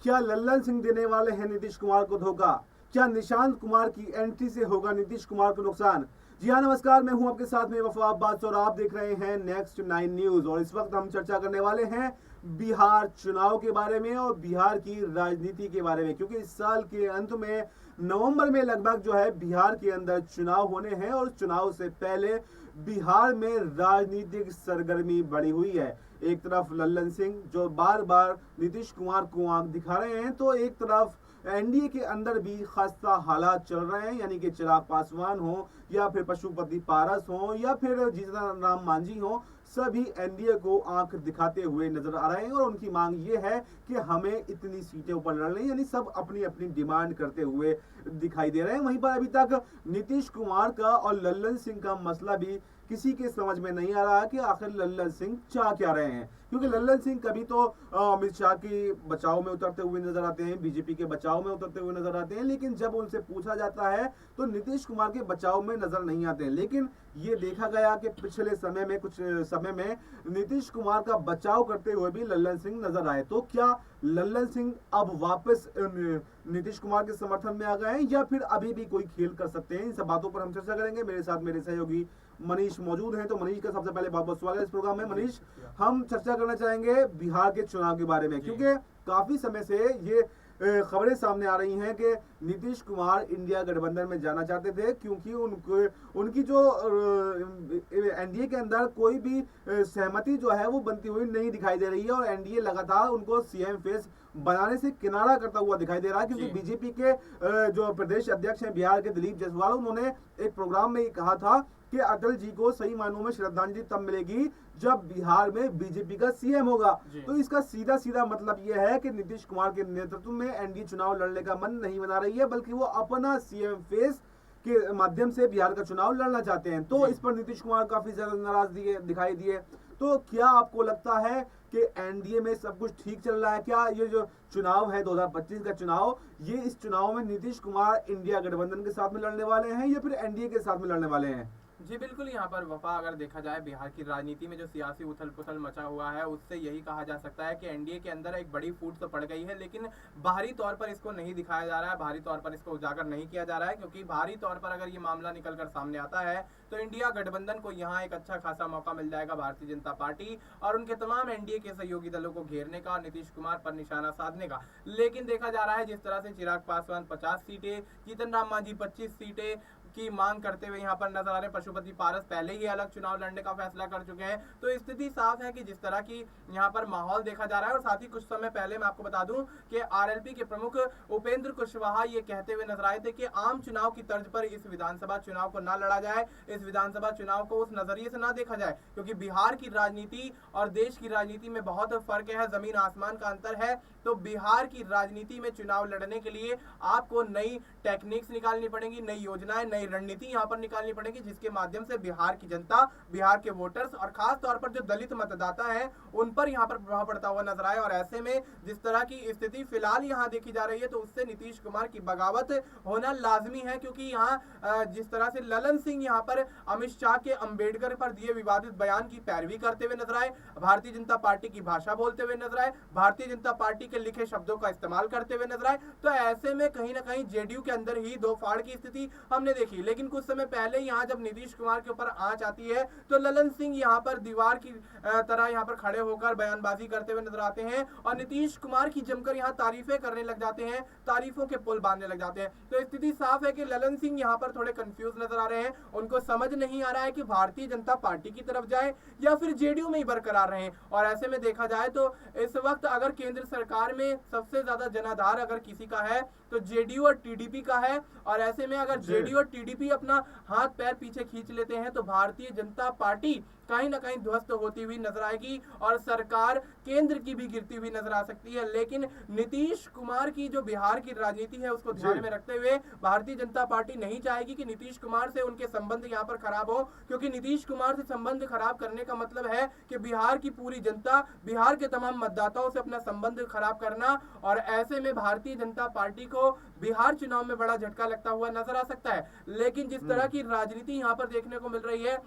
क्या लल्लन सिंह देने वाले हैं नीतीश कुमार को धोखा? क्या निशांत कुमार की एंट्री से होगा नीतीश कुमार को नुकसान? जी हाँ, नमस्कार, मैं हूं आपके साथ में वफा अब्बास और आप देख रहे हैं नेक्स्ट 9 न्यूज। और इस वक्त हम चर्चा करने वाले हैं बिहार चुनाव के बारे में और बिहार की राजनीति के बारे में, क्योंकि इस साल के अंत में नवंबर में लगभग जो है बिहार के अंदर चुनाव होने हैं और चुनाव से पहले बिहार में राजनीतिक सरगर्मी बढ़ी हुई है। एक तरफ लल्लन सिंह जो बार बार नीतीश कुमार को आंख दिखा रहे हैं, तो एक तरफ एनडीए के अंदर भी खस्ता हालात चल रहे हैं, यानी कि चिराग पासवान हो या फिर पशुपति पारस हो या फिर जीतन राम मांझी हो, सभी एनडीए को आंख दिखाते हुए नजर आ रहे हैं और उनकी मांग ये है कि हमें इतनी सीटें ऊपर लड़नी, यानी सब अपनी अपनी डिमांड करते हुए दिखाई दे रहे हैं। वहीं पर अभी तक नीतीश कुमार का और लल्लन सिंह का मसला भी किसी के समझ में नहीं आ रहा कि आखिर लल्लन सिंह चाह क्या रहे हैं, क्योंकि लल्लन सिंह कभी तो अमित शाह की बचाव में उतरते हुए नजर आते हैं, बीजेपी के बचाव में उतरते हुए नजर आते हैं, लेकिन जब उनसे पूछा जाता है तो नीतीश कुमार के बचाव में नजर नहीं आते हैं। लेकिन ये देखा गया कि पिछले समय में कुछ समय में नीतीश कुमार का बचाव करते हुए भी लल्लन सिंह नजर आए। तो क्या लल्लन सिंह अब वापस नीतीश कुमार के समर्थन में आ गए हैं या फिर अभी भी कोई खेल कर सकते हैं? इन सब बातों पर हम चर्चा करेंगे। मेरे साथ मेरे सहयोगी मनीष मौजूद हैं, तो मनीष का सबसे पहले बहुत बहुत स्वागत है इस प्रोग्राम में। मनीष, हम चर्चा करना चाहेंगे बिहार के चुनाव के बारे में, क्योंकि काफी समय से ये खबरें सामने आ रही हैं कि नीतीश कुमार इंडिया गठबंधन में जाना चाहते थे, क्योंकि उनकी जो एनडीए के अंदर कोई भी सहमति जो है वो बनती हुई नहीं दिखाई दे रही है और एनडीए लगातार उनको सीएम फेस बनाने से किनारा करता हुआ दिखाई दे रहा है। क्योंकि बीजेपी के जो प्रदेश अध्यक्ष हैं बिहार के दिलीप जायसवाल, उन्होंने एक प्रोग्राम में कहा था कि अटल जी को सही मायनों में श्रद्धांजलि तब मिलेगी जब बिहार में बीजेपी का सीएम होगा। तो इसका सीधा सीधा मतलब यह है कि नीतीश कुमार के नेतृत्व में एनडीए चुनाव लड़ने का मन नहीं बना रही है, बल्कि वो अपना सीएम फेस के माध्यम से बिहार का चुनाव लड़ना चाहते हैं। तो इस पर नीतीश कुमार काफी ज्यादा नाराज दिखाई दिए। तो क्या आपको लगता है कि एनडीए में सब कुछ ठीक चल रहा है? क्या ये जो चुनाव है 2025 का चुनाव, ये इस चुनाव में नीतीश कुमार इंडिया गठबंधन के साथ में लड़ने वाले हैं या फिर एनडीए के साथ में लड़ने वाले हैं? जी बिल्कुल, यहाँ पर वफा अगर देखा जाए बिहार की राजनीति में जो सियासी उथल पुथल मचा हुआ है, उससे यही कहा जा सकता है कि एनडीए के अंदर एक बड़ी फूट तो पड़ गई है, लेकिन बाहरी तौर पर इसको नहीं दिखाया जा रहा है, बाहरी तौर पर इसको उजागर नहीं किया जा रहा है, क्योंकि बाहरी तौर पर अगर ये मामला निकल कर सामने आता है तो इंडिया गठबंधन को यहाँ एक अच्छा खासा मौका मिल जाएगा भारतीय जनता पार्टी और उनके तमाम एनडीए के सहयोगी दलों को घेरने का और नीतीश कुमार पर निशाना साधने का। लेकिन देखा जा रहा है जिस तरह से चिराग पासवान 50 सीटें, जीतन राम मांझी 25 सीटें की मांग करते हुए यहाँ पर नजर आ रहे हैं, पशुपति पारस पहले ही अलग चुनाव लड़ने का फैसला कर चुके हैं। तो स्थिति साफ है कि जिस तरह की यहाँ पर माहौल देखा जा रहा है, और साथ ही कुछ समय पहले मैं आपको बता दूं कि आरएलपी के प्रमुख उपेंद्र कुशवाहा ये कहते हुए नजर आए थे कि आम चुनाव की तर्ज पर इस विधानसभा चुनाव को ना लड़ा जाए, इस विधानसभा चुनाव को उस नजरिए से ना देखा जाए, क्योंकि बिहार की राजनीति और देश की राजनीति में बहुत फर्क है, जमीन आसमान का अंतर है। तो बिहार की राजनीति में चुनाव लड़ने के लिए आपको नई टेक्निक्स निकालनी पड़ेंगी, नई योजनाएं, नई रणनीति यहाँ पर निकालनी पड़ेगी, जिसके माध्यम से बिहार की जनता, बिहार के वोटर्स और खास तौर पर जो दलित मतदाता हैं उन पर यहाँ पर प्रभाव पड़ता हुआ नजर आए। और ऐसे में जिस तरह की स्थिति फिलहाल यहाँ देखी जा रही है, तो उससे नीतीश कुमार की बगावत होना लाजमी है, क्योंकि यहाँ जिस तरह से लल्लन सिंह यहाँ पर अमित शाह के अंबेडकर पर दिए विवादित बयान की पैरवी करते हुए नजर आए, भारतीय जनता पार्टी की भाषा बोलते हुए नजर आए, भारतीय जनता पार्टी के लिखे शब्दों का इस्तेमाल करते हुए नजर आए, तो ऐसे में कहीं ना कहीं जेडीयू के अंदर ही दो फाड़ की स्थिति हमने देखी। लेकिन कुछ समय पहले यहाँ जब नीतीश कुमार के ऊपर आंच आती है तो लल्लन सिंह यहाँ पर दीवार की तरह यहाँ पर खड़े होकर बयानबाजी करते हुए नजर आते हैं और नीतीश कुमार की जमकर यहाँ तारीफें करने लग जाते हैं, तारीफों के पुल बांधने लग जाते हैं। तो स्थिति साफ है कि लल्लन सिंह यहाँ पर थोड़े कंफ्यूज नजर आ रहे हैं, उनको समझ नहीं आ रहा है कि भारतीय जनता पार्टी की तरफ जाए या फिर जेडीयू में ही बरकरार रहे। और ऐसे में देखा जाए तो इस वक्त अगर केंद्र सरकार में सबसे ज्यादा जनाधार अगर किसी का है तो जेडीयू और टीडीपी का है, और ऐसे में अगर जेडीयू और टीडीपी अपना हाथ पैर पीछे खींच लेते हैं तो भारतीय जनता पार्टी कहीं ना कहीं ध्वस्त होती हुई नजर आएगी और सरकार केंद्र की भी गिरती हुई नजर आ सकती है। लेकिन नीतीश कुमार की जो बिहार की राजनीति है उसको ध्यान में रखते हुए भारतीय जनता पार्टी नहीं चाहेगी कि नीतीश कुमार से उनके संबंध यहाँ पर खराब हो, क्योंकि नीतीश कुमार से संबंध खराब करने का मतलब है कि बिहार की पूरी जनता, बिहार के तमाम मतदाताओं से अपना संबंध खराब करना, और ऐसे में भारतीय जनता पार्टी को बिहार चुनाव में बड़ा झटका लगता हुआ नजर आ सकता है। लेकिन जिस तरह की राजनीति यहाँ पर देखने को मिल रही है,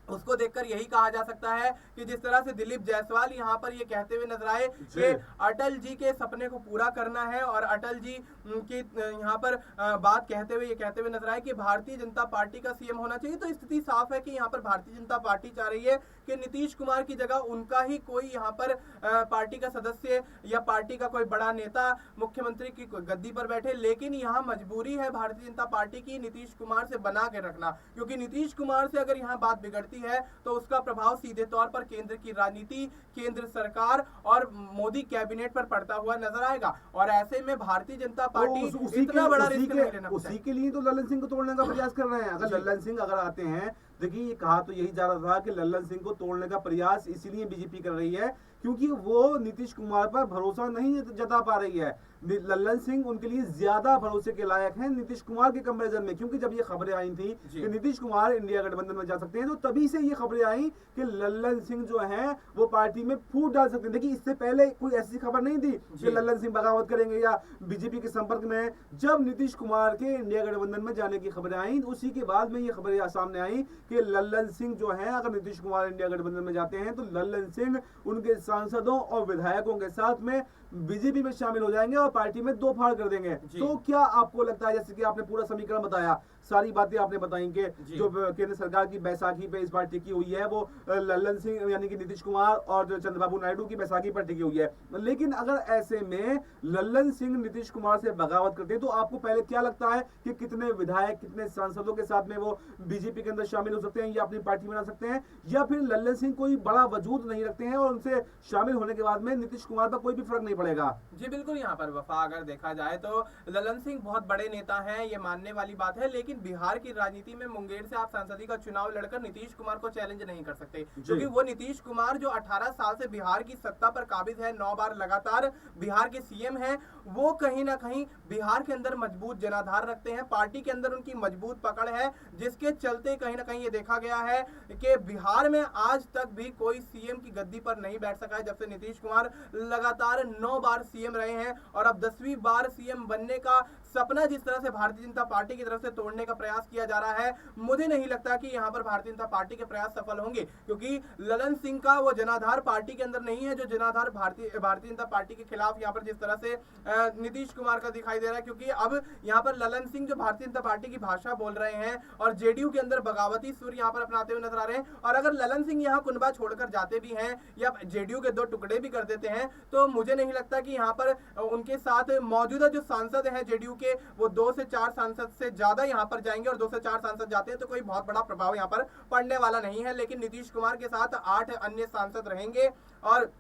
उसको देखकर यही कहा जा सकता है कि जिस तरह से दिलीप जायसवाल यहाँ पर ये कहते हुए नजर आए कि अटल जी के सपने को पूरा करना है और अटल जी की यहाँ पर बात कहते हुए ये कहते हुए नजर आए कि भारतीय जनता पार्टी का सीएम होना चाहिए। तो स्थिति साफ है कि यहाँ पर भारतीय जनता पार्टी चाह रही है कि नीतीश कुमार की जगह उनका ही कोई यहाँ पर पार्टी का सदस्य या पार्टी का कोई बड़ा नेता मुख्यमंत्री की गद्दी पर बैठे। लेकिन यहाँ मजबूरी है भारतीय जनता पार्टी की नीतीश कुमार से बना के रखना, क्योंकि नीतीश कुमार से अगर यहाँ बात बिगड़ती है तो उसका प्रभाव सीधे तौर पर केंद्र की राजनीति, केंद्र सरकार और मोदी कैबिनेट पर पड़ता हुआ नजर आएगा। और ऐसे में भारतीय जनता पार्टी इतना बड़ा रिस्क नहीं लेना। उसी के लिए तो लल्लन सिंह को तोड़ने का प्रयास कर रहे हैं। अगर लल्लन सिंह अगर आते हैं, देखिए ये कहा तो यही जा रहा था कि लल्लन सिंह को तोड़ने का प्रयास इसीलिए बीजेपी कर रही है क्योंकि वो नीतीश कुमार पर भरोसा नहीं जता पा रही है। लल्लन सिंह उनके लिए ज्यादा भरोसे के लायक हैं नीतीश कुमार के कंपैरिजन में, क्योंकि जब ये खबरें आई थी कि नीतीश कुमार इंडिया गठबंधन में जा सकते हैं तो तभी से ये खबरें आई कि लल्लन सिंह जो है वो पार्टी में फूट डाल सकते हैं। देखिए इससे पहले कोई ऐसी खबर नहीं थी कि लल्लन सिंह बगावत करेंगे या बीजेपी के संपर्क में। जब नीतीश कुमार के इंडिया गठबंधन में जाने की खबरें आई उसी के बाद में ये खबरें सामने आई कि लल्लन सिंह जो है अगर नीतीश कुमार इंडिया गठबंधन में जाते हैं तो लल्लन सिंह उनके सांसदों और विधायकों के साथ में बीजेपी में शामिल हो जाएंगे और पार्टी में दो फाड़ कर देंगे। तो क्या आपको लगता है, जैसे कि आपने पूरा समीकरण बताया, सारी बातें आपने बताई कि जो केंद्र सरकार की बैसाखी पे इस बार टिकी हुई है वो लल्लन सिंह यानी कि नीतीश कुमार और जो चंद्रबाबू नायडू की बैसाखी पर टिकी हुई है, लेकिन अगर ऐसे में लल्लन सिंह नीतीश कुमार से बगावत करते हैं तो आपको पहले क्या लगता है कि कितने विधायक, कितने सांसदों के साथ में वो बीजेपी के अंदर शामिल हो सकते हैं या अपनी पार्टी बना सकते हैं, या फिर लल्लन सिंह कोई बड़ा वजूद नहीं रखते हैं और उनसे शामिल होने के बाद में नीतीश कुमार पर कोई भी फर्क नहीं पड़ेगा? जी बिल्कुल, यहाँ पर वफा अगर देखा जाए तो लल्लन सिंह बहुत बड़े नेता हैं, ये मानने वाली बात है। लेकिन बिहार की राजनीति में मुंगेर से आप सांसदी का चुनाव लड़कर नीतीश कुमार को चैलेंज नहीं कर सकते, क्योंकि वो नीतीश कुमार जो 18 साल से बिहार की सत्ता पर काबिज है, 9 बार लगातार बिहार के सीएम हैं, वो कहीं ना कहीं बिहार के अंदर मजबूत जनाधार रखते हैं, पार्टी के अंदर उनकी मजबूत पकड़ है, जिसके चलते कहीं ना कहीं ये देखा गया है कि बिहार में आज तक भी कोई सीएम की गद्दी पर नहीं बैठ सका है जब से नीतीश कुमार लगातार 9 बार सीएम रहे हैं। और अब 10वीं बार सीएम बनने का सपना जिस तरह से भारतीय जनता पार्टी की तरफ से तोड़ने का प्रयास किया जा रहा है, मुझे नहीं लगता कि यहाँ पर भारतीय जनता पार्टी के प्रयास सफल होंगे, क्योंकि लल्लन सिंह का वो जनाधार पार्टी के अंदर नहीं है जो जनाधार भारतीय जनता पार्टी के खिलाफ यहाँ पर जिस तरह से नीतीश कुमार का दिखाई दे रहा है। क्योंकि अब यहाँ पर लल्लन सिंह जो भारतीय जनता पार्टी की भाषा बोल रहे हैं और जेडीयू के अंदर बगावती सुर यहाँ पर अपनाते हुए नजर आ रहे हैं, और अगर लल्लन सिंह यहाँ कुनबा छोड़कर जाते भी हैं या जेडीयू के 2 टुकड़े भी कर देते हैं तो मुझे नहीं लगता कि यहाँ पर उनके साथ मौजूदा जो सांसद हैं जेडीयू के वो 2 से 4 सांसद से ज्यादा यहाँ पर जाएंगे, और 2 से 4 सांसद जाते हैं तो कोई बहुत बड़ा प्रभाव यहाँ पर पड़ने वाला नहीं है। लेकिन नीतीश कुमार के साथ 8 अन्य सांसद रहेंगे। और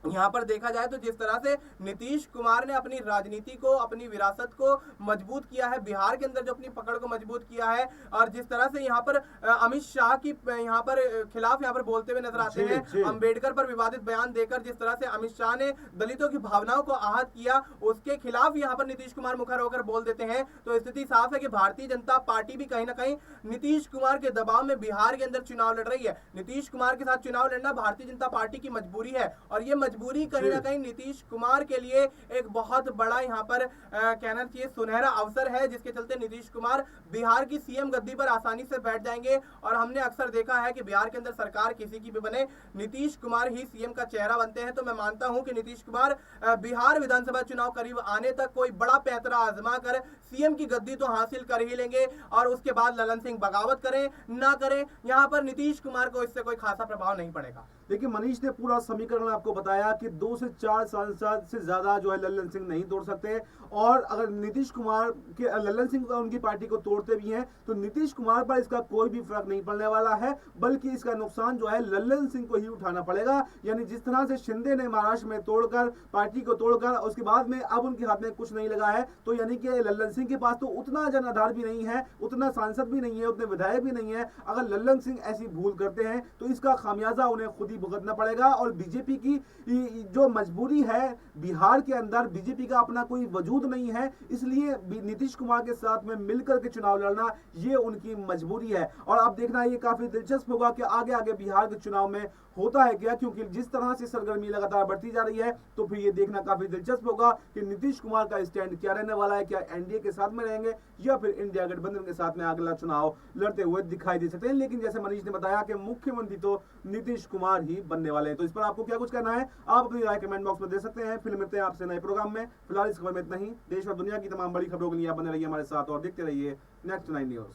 यहाँ पर देखा जाए तो जिस तरह से नीतीश कुमार ने अपनी राजनीति को, अपनी विरासत को मजबूत किया है, बिहार के अंदर जो अपनी पकड़ को मजबूत किया है, और जिस तरह से यहाँ पर अमित शाह की यहाँ पर खिलाफ यहाँ पर बोलते हुए नजर आते हैं, अंबेडकर पर विवादित बयान देकर जिस तरह से अमित शाह ने दलितों की भावनाओं को आहत किया, उसके खिलाफ यहाँ पर नीतीश कुमार मुखर होकर बोल देते हैं। तो स्थिति साफ है कि भारतीय जनता पार्टी भी कहीं ना कहीं नीतीश कुमार के दबाव में बिहार के अंदर चुनाव लड़ रही है। नीतीश कुमार के साथ चुनाव लड़ना भारतीय जनता पार्टी की मजबूरी है, और ये मजबूरी कहीं ना कहीं नीतीश कुमार के लिए एक बहुत बड़ा यहाँ पर कहना चाहिए सुनहरा अवसर है, जिसके चलते नीतीश कुमार बिहार की सीएम गद्दी पर आसानी से बैठ जाएंगे। और हमने अक्सर देखा है कि बिहार के अंदर सरकार किसी की भी बने, नीतीश कुमार ही सीएम का चेहरा बनते हैं। तो मैं मानता हूं कि नीतीश कुमार बिहार विधानसभा चुनाव करीब आने तक कोई बड़ा पैंतरा आजमा कर सीएम की गद्दी तो हासिल कर ही लेंगे, और उसके बाद लल्लन सिंह बगावत करें ना करें, यहाँ पर नीतीश कुमार को इससे कोई खासा प्रभाव नहीं पड़ेगा। देखिए मनीष ने पूरा समीकरण आपको बताया कि 2 से 4 सांसद से ज्यादा जो है लल्लन सिंह नहीं तोड़ सकते, और अगर नीतीश कुमार के लल्लन सिंह उनकी पार्टी को तोड़ते भी हैं तो नीतीश कुमार पर इसका कोई भी फर्क नहीं पड़ने वाला है, बल्कि इसका नुकसान जो है लल्लन सिंह को ही उठाना पड़ेगा। यानी जिस तरह से शिंदे ने महाराष्ट्र में तोड़कर पार्टी को तोड़कर उसके बाद में अब उनके हाथ में कुछ नहीं लगा है, तो यानी कि लल्लन सिंह के पास तो उतना जनाधार भी नहीं है, उतना सांसद भी नहीं है, उतने विधायक भी नहीं है। अगर लल्लन सिंह ऐसी भूल करते हैं तो इसका खामियाजा उन्हें खुद नतीजा भुगतना पड़ेगा। और बीजेपी की जो मजबूरी है, बिहार के अंदर बीजेपी का अपना कोई वजूद नहीं है, इसलिए नीतीश कुमार के साथ में मिलकर के चुनाव लड़ना ये उनकी मजबूरी है। और अब देखना ये काफी दिलचस्प होगा कि आगे आगे बिहार के चुनाव में होता है क्या, क्योंकि जिस तरह से सरगर्मी लगातार बढ़ती जा रही है, तो फिर ये देखना काफी दिलचस्प होगा कि नीतीश कुमार का स्टैंड क्या रहने वाला है। क्या एनडीए के साथ में रहेंगे या फिर इंडिया गठबंधन के साथ में अगला चुनाव लड़ते हुए दिखाई दे सकते हैं। लेकिन जैसे मनीष ने बताया कि मुख्यमंत्री तो नीतीश कुमार ही बनने वाले हैं। तो इस पर आपको क्या कुछ कहना है, आप अपनी राय कमेंट बॉक्स में दे सकते हैं। फिर मिलते हैं आपसे नए प्रोग्राम में। फिलहाल इस खबर में इतना ही। देश और दुनिया की तमाम बड़ी खबरों के लिए आप बने रहिए हमारे साथ और देखते रहिए नेक्स्ट 9 न्यूज।